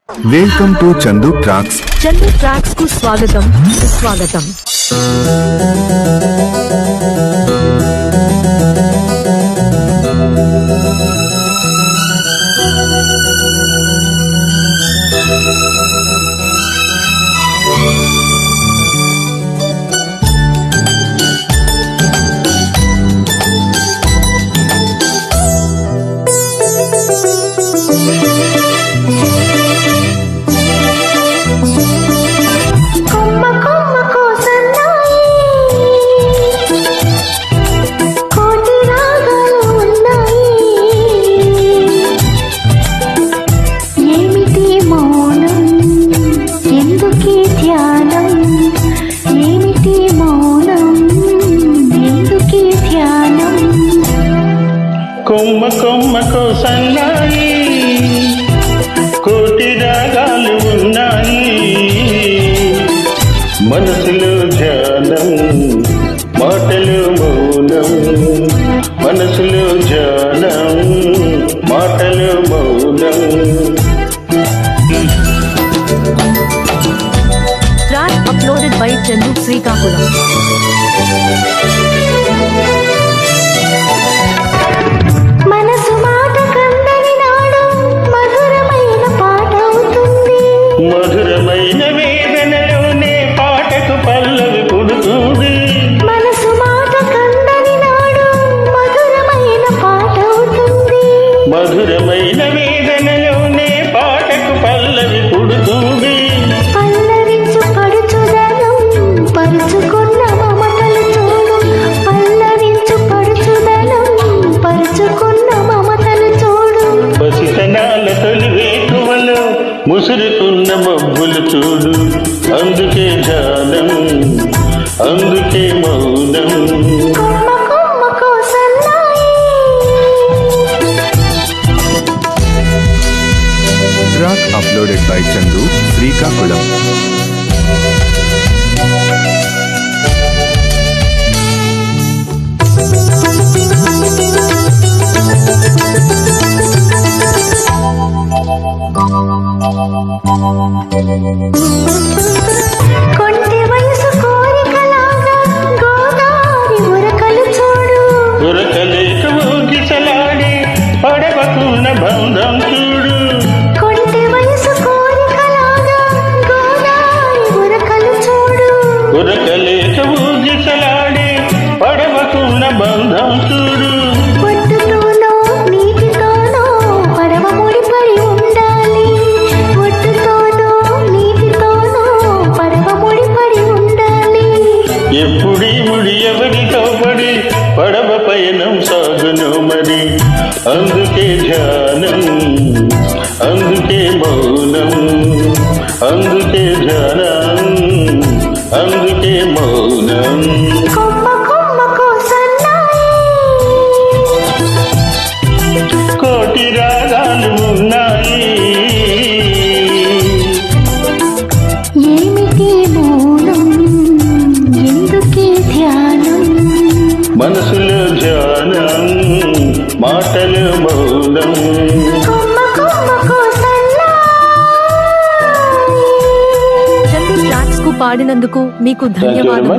Welcome to Chandu tracks. Chandu tracks కు స్వాగతం, సుస్వాగతం. కొమ్మ కొమ్మకు సన్నాయి కోటి రాగాలు ఉన్నాయి, మనసులో ధ్యానం మాటలు మౌనం, మనసులో ధ్యానం మాటలు మౌనం. Track uploaded by Chandu Srikakulam. మధురమైన వేదనలోనే పాటకు పల్లవి పుడుతుంది, మనసు మాట కందని నాడు మధురమైన పాట అవుతుంది. మధురమైన వేదనలోనే పాటకు పల్లవి పుడుతుంది. పల్లవించు పడుచుదనం పరుచుకున్న మమతలు చూడు, పల్లవించు పడుచుదనం పరుచుకున్న మమతలు చూడు. పసితనాల తొలి వేకువలో ముసురుకున్న మబ్బులు చూడు, అందుకే ధ్యానం అందుకే మౌనం. కొమ్మ కొమ్మకు సన్నాయి. Track uploaded by Chandu Srikakulam. కొంటె వయసు కోరికలాగా గోదావరి ఉరకలు చూడు, ఉరకలేక ఊగిసలాడే పడవకున్న బంధం చూడు, కొంటె వయసు కోరికలాగా గోదావరి ఉరకలు చూడు. ఉరకలేక ఊగిసలాడే పడవకున్న బంధం చూడు. ఒడ్డుతోనో నీటితోనో పడవ ముడిపడి ఉండాలి, ఒడ్డుతోనో నీటితోనో పడవ ముడిపడి ఉండాలి. ఎప్పుడీ ముడి ఎవరితో పడి పడవ పయనం సాగును మరి, అందుకే ధ్యానం అందుకే మౌనం, అందుకే ధ్యానం అందుకే మౌనం. కొమ్మ కొమ్మకు సన్నాయి. కోటి రాగాలు ఉన్నాయి, ఏమిటి మౌనం ఎందుకే ధ్యానం, మనసులో ధ్యానం మాటలు మౌనం. కొమ్మ కొమ్మకు సన్నాయి. చందు ట్రాక్స్ కు పాడినందుకు మీకు ధన్యవాదాలు.